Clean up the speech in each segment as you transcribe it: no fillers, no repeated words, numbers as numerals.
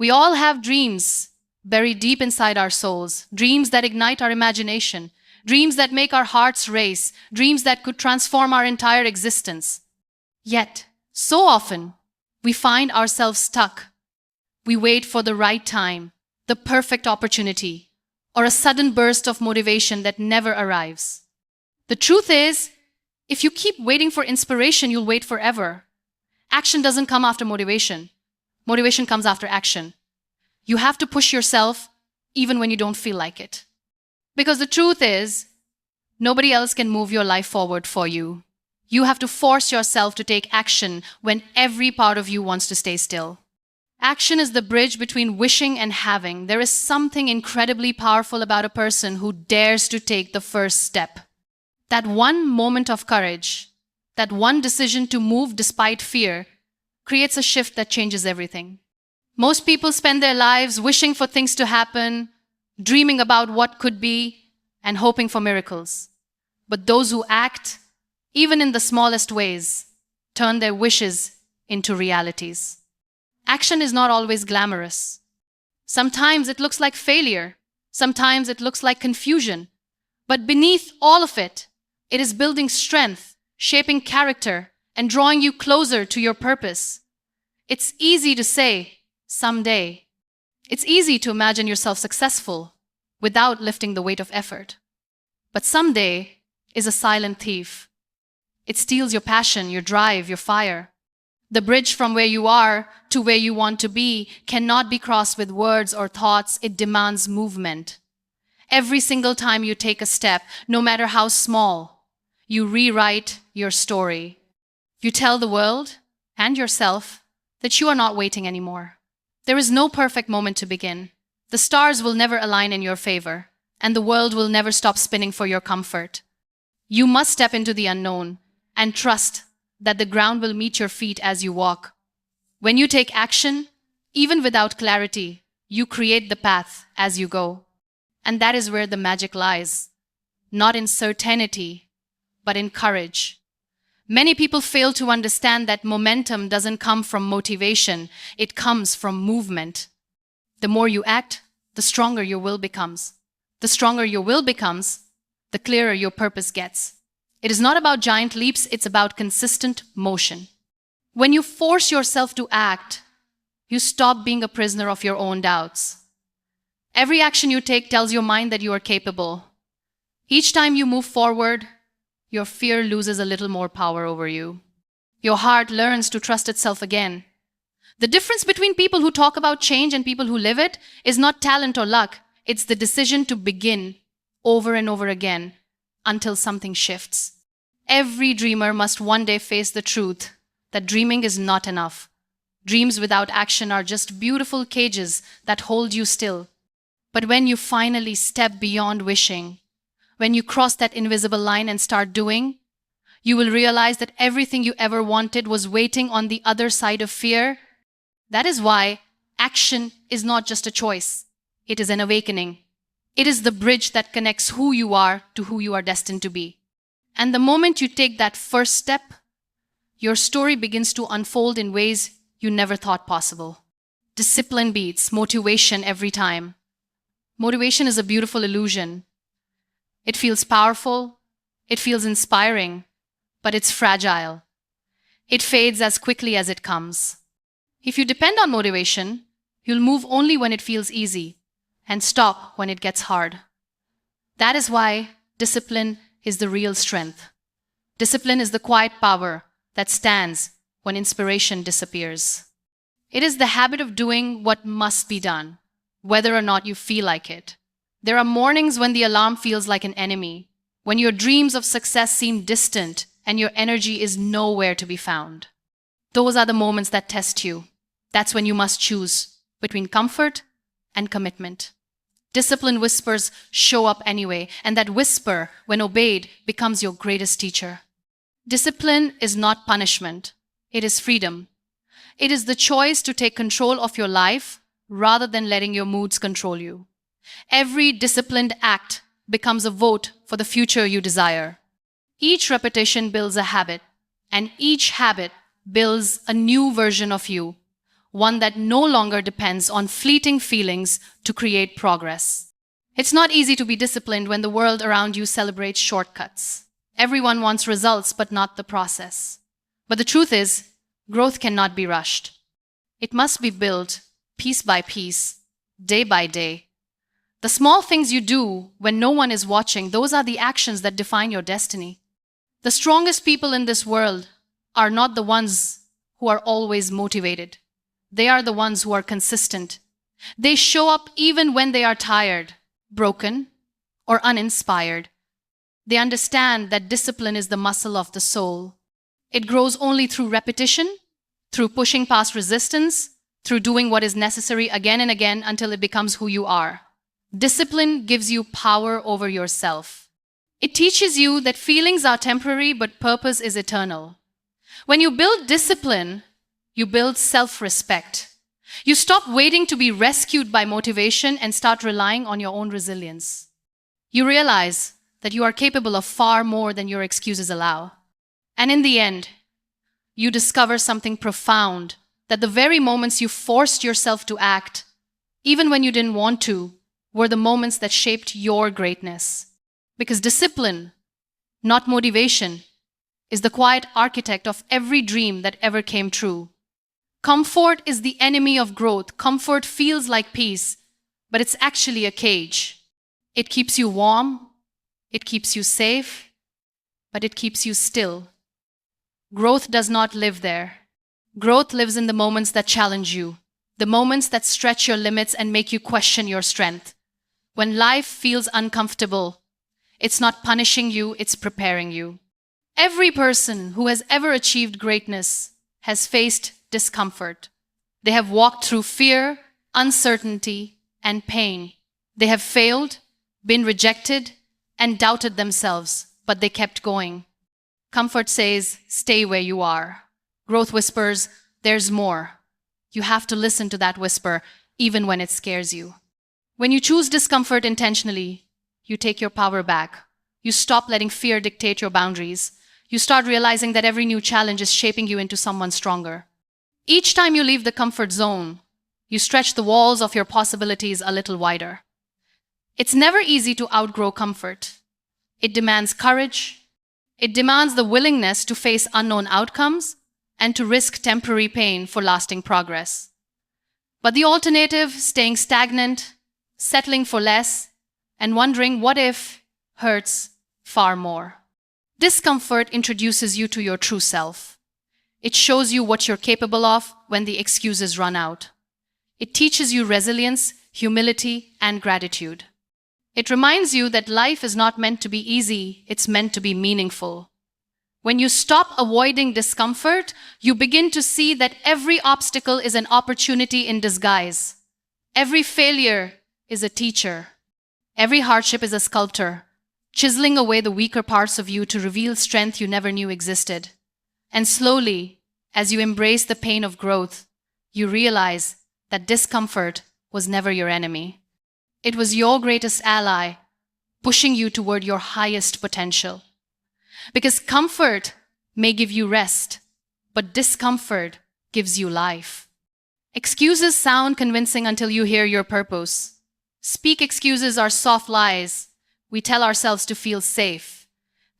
We all have dreams buried deep inside our souls, dreams that ignite our imagination, dreams that make our hearts race, dreams that could transform our entire existence. Yet, so often, we find ourselves stuck. We wait for the right time, the perfect opportunity, or a sudden burst of motivation that never arrives. The truth is, if you keep waiting for inspiration, you'll wait forever. Action doesn't come after motivation. Motivation comes after action. You have to push yourself even when you don't feel like it. Because the truth is, nobody else can move your life forward for you. You have to force yourself to take action when every part of you wants to stay still. Action is the bridge between wishing and having. There is something incredibly powerful about a person who dares to take the first step. That one moment of courage, that one decision to move despite fear, creates a shift that changes everything. Most people spend their lives wishing for things to happen, dreaming about what could be, and hoping for miracles. But those who act, even in the smallest ways, turn their wishes into realities. Action is not always glamorous. Sometimes it looks like failure. Sometimes it looks like confusion. But beneath all of it, it is building strength, shaping character, and drawing you closer to your purpose. It's easy to say, someday. It's easy to imagine yourself successful without lifting the weight of effort. But someday is a silent thief. It steals your passion, your drive, your fire. The bridge from where you are to where you want to be cannot be crossed with words or thoughts. It demands movement. Every single time you take a step, no matter how small, you rewrite your story. You tell the world and yourself that you are not waiting anymore. There is no perfect moment to begin. The stars will never align in your favor, and the world will never stop spinning for your comfort. You must step into the unknown and trust that the ground will meet your feet as you walk. When you take action, even without clarity, you create the path as you go. And that is where the magic lies. Not in certainty, but in courage. Many people fail to understand that momentum doesn't come from motivation, it comes from movement. The more you act, the stronger your will becomes. The stronger your will becomes, the clearer your purpose gets. It is not about giant leaps, it's about consistent motion. When you force yourself to act, you stop being a prisoner of your own doubts. Every action you take tells your mind that you are capable. Each time you move forward, your fear loses a little more power over you. Your heart learns to trust itself again. The difference between people who talk about change and people who live it is not talent or luck. It's the decision to begin over and over again until something shifts. Every dreamer must one day face the truth that dreaming is not enough. Dreams without action are just beautiful cages that hold you still. But when you finally step beyond wishing, when you cross that invisible line and start doing, you will realize that everything you ever wanted was waiting on the other side of fear. That is why action is not just a choice. It is an awakening. It is the bridge that connects who you are to who you are destined to be. And the moment you take that first step, your story begins to unfold in ways you never thought possible. Discipline beats motivation every time. Motivation is a beautiful illusion. It feels powerful, it feels inspiring, but it's fragile. It fades as quickly as it comes. If you depend on motivation, you'll move only when it feels easy and stop when it gets hard. That is why discipline is the real strength. Discipline is the quiet power that stands when inspiration disappears. It is the habit of doing what must be done, whether or not you feel like it. There are mornings when the alarm feels like an enemy, when your dreams of success seem distant and your energy is nowhere to be found. Those are the moments that test you. That's when you must choose between comfort and commitment. Discipline whispers show up anyway, and that whisper, when obeyed, becomes your greatest teacher. Discipline is not punishment. It is freedom. It is the choice to take control of your life rather than letting your moods control you. Every disciplined act becomes a vote for the future you desire. Each repetition builds a habit, and each habit builds a new version of you, one that no longer depends on fleeting feelings to create progress. It's not easy to be disciplined when the world around you celebrates shortcuts. Everyone wants results, but not the process. But the truth is, growth cannot be rushed. It must be built piece by piece, day by day. The small things you do when no one is watching, those are the actions that define your destiny. The strongest people in this world are not the ones who are always motivated. They are the ones who are consistent. They show up even when they are tired, broken, or uninspired. They understand that discipline is the muscle of the soul. It grows only through repetition, through pushing past resistance, through doing what is necessary again and again until it becomes who you are. Discipline gives you power over yourself. It teaches you that feelings are temporary, but purpose is eternal. When you build discipline, you build self-respect. You stop waiting to be rescued by motivation and start relying on your own resilience. You realize that you are capable of far more than your excuses allow. And in the end, you discover something profound, that the very moments you forced yourself to act, even when you didn't want to, were the moments that shaped your greatness. Because discipline, not motivation, is the quiet architect of every dream that ever came true. Comfort is the enemy of growth. Comfort feels like peace, but it's actually a cage. It keeps you warm, it keeps you safe, but it keeps you still. Growth does not live there. Growth lives in the moments that challenge you, the moments that stretch your limits and make you question your strength. When life feels uncomfortable, it's not punishing you, it's preparing you. Every person who has ever achieved greatness has faced discomfort. They have walked through fear, uncertainty, and pain. They have failed, been rejected, and doubted themselves, but they kept going. Comfort says, stay where you are. Growth whispers, there's more. You have to listen to that whisper, even when it scares you. When you choose discomfort intentionally, you take your power back. You stop letting fear dictate your boundaries. You start realizing that every new challenge is shaping you into someone stronger. Each time you leave the comfort zone, you stretch the walls of your possibilities a little wider. It's never easy to outgrow comfort. It demands courage. It demands the willingness to face unknown outcomes and to risk temporary pain for lasting progress. But the alternative, staying stagnant, settling for less, and wondering what if, hurts far more. Discomfort introduces you to your true self. It shows you what you're capable of when the excuses run out. It teaches you resilience, humility, and gratitude. It reminds you that life is not meant to be easy, it's meant to be meaningful. When you stop avoiding discomfort, you begin to see that every obstacle is an opportunity in disguise. Every failure is a teacher. Every hardship is a sculptor, chiseling away the weaker parts of you to reveal strength you never knew existed. And slowly, as you embrace the pain of growth, you realize that discomfort was never your enemy. It was your greatest ally, pushing you toward your highest potential. Because comfort may give you rest, but discomfort gives you life. Excuses sound convincing until you hear your purpose. Speak excuses are soft lies we tell ourselves to feel safe.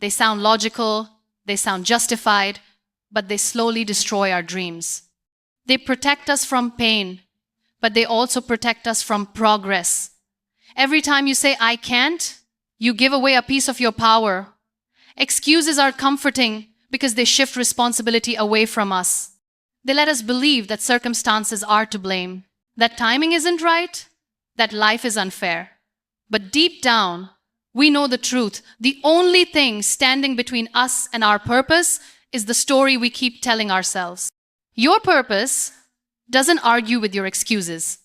They sound logical, they sound justified, but they slowly destroy our dreams. They protect us from pain, but they also protect us from progress. Every time you say, I can't, you give away a piece of your power. Excuses are comforting because they shift responsibility away from us. They let us believe that circumstances are to blame, that timing isn't right, that life is unfair. But deep down, we know the truth. The only thing standing between us and our purpose is the story we keep telling ourselves. Your purpose doesn't argue with your excuses.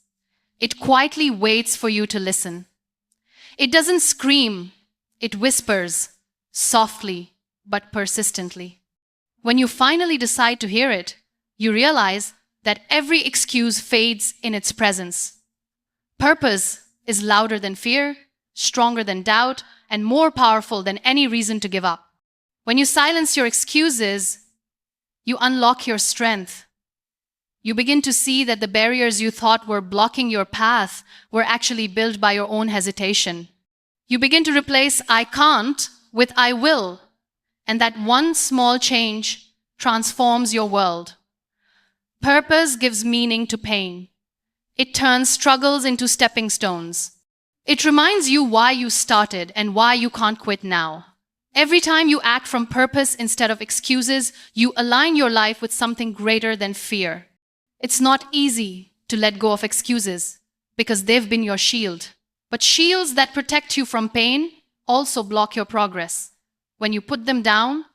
It quietly waits for you to listen. It doesn't scream, it whispers, softly but persistently. When you finally decide to hear it, you realize that every excuse fades in its presence. Purpose is louder than fear, stronger than doubt, and more powerful than any reason to give up. When you silence your excuses, you unlock your strength. You begin to see that the barriers you thought were blocking your path were actually built by your own hesitation. You begin to replace "I can't" with "I will," and that one small change transforms your world. Purpose gives meaning to pain. It turns struggles into stepping stones. It reminds you why you started and why you can't quit now. Every time you act from purpose instead of excuses, you align your life with something greater than fear. It's not easy to let go of excuses because they've been your shield. But shields that protect you from pain also block your progress. When you put them down,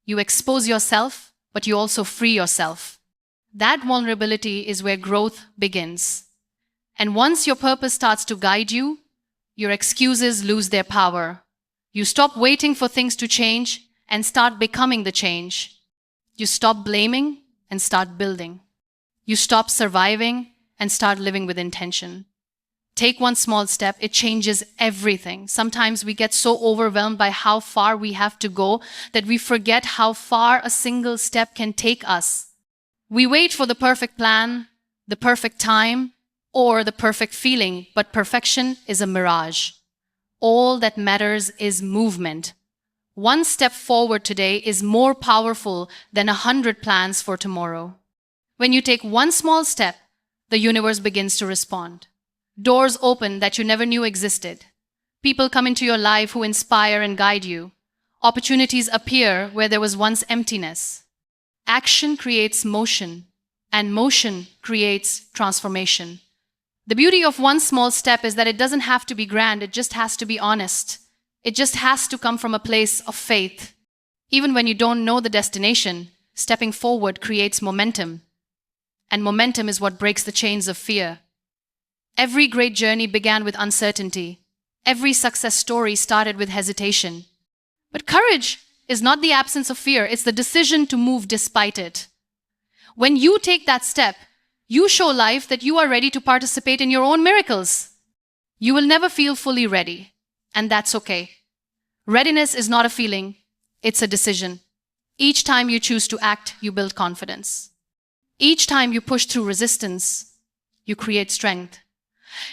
you expose yourself, but you also free yourself. That vulnerability is where growth begins. And once your purpose starts to guide you, your excuses lose their power. You stop waiting for things to change and start becoming the change. You stop blaming and start building. You stop surviving and start living with intention. Take one small step, it changes everything. Sometimes we get so overwhelmed by how far we have to go that we forget how far a single step can take us. We wait for the perfect plan, the perfect time, or the perfect feeling, but perfection is a mirage. All that matters is movement. One step forward today is more powerful than 100 plans for tomorrow. When you take one small step, the universe begins to respond. Doors open that you never knew existed. People come into your life who inspire and guide you. Opportunities appear where there was once emptiness. Action creates motion, and motion creates transformation. The beauty of one small step is that it doesn't have to be grand, it just has to be honest. It just has to come from a place of faith. Even when you don't know the destination, stepping forward creates momentum. And momentum is what breaks the chains of fear. Every great journey began with uncertainty. Every success story started with hesitation. But courage is not the absence of fear, it's the decision to move despite it. When you take that step, you show life that you are ready to participate in your own miracles. You will never feel fully ready, and that's okay. Readiness is not a feeling, it's a decision. Each time you choose to act, you build confidence. Each time you push through resistance, you create strength.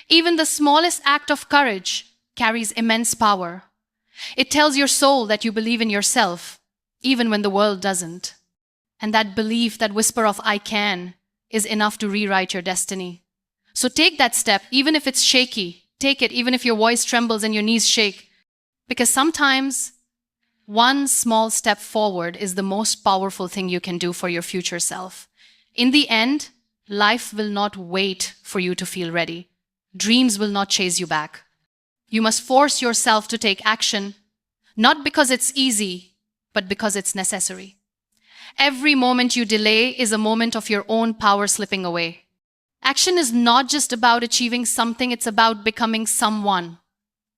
Even the smallest act of courage carries immense power. It tells your soul that you believe in yourself, even when the world doesn't. And that belief, that whisper of "I can," is enough to rewrite your destiny. So take that step, even if it's shaky. Take it, even if your voice trembles and your knees shake. Because sometimes one small step forward is the most powerful thing you can do for your future self. In the end, life will not wait for you to feel ready. Dreams will not chase you back. You must force yourself to take action, not because it's easy, but because it's necessary. Every moment you delay is a moment of your own power slipping away. Action is not just about achieving something, it's about becoming someone.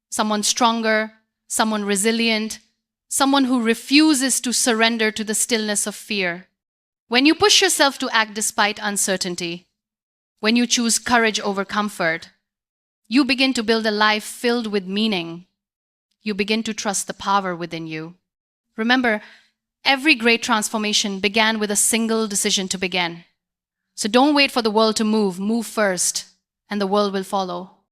Someone stronger, someone resilient, someone who refuses to surrender to the stillness of fear. When you push yourself to act despite uncertainty, when you choose courage over comfort, you begin to build a life filled with meaning. You begin to trust the power within you. Remember, every great transformation began with a single decision to begin. So don't wait for the world to move. Move first, and the world will follow.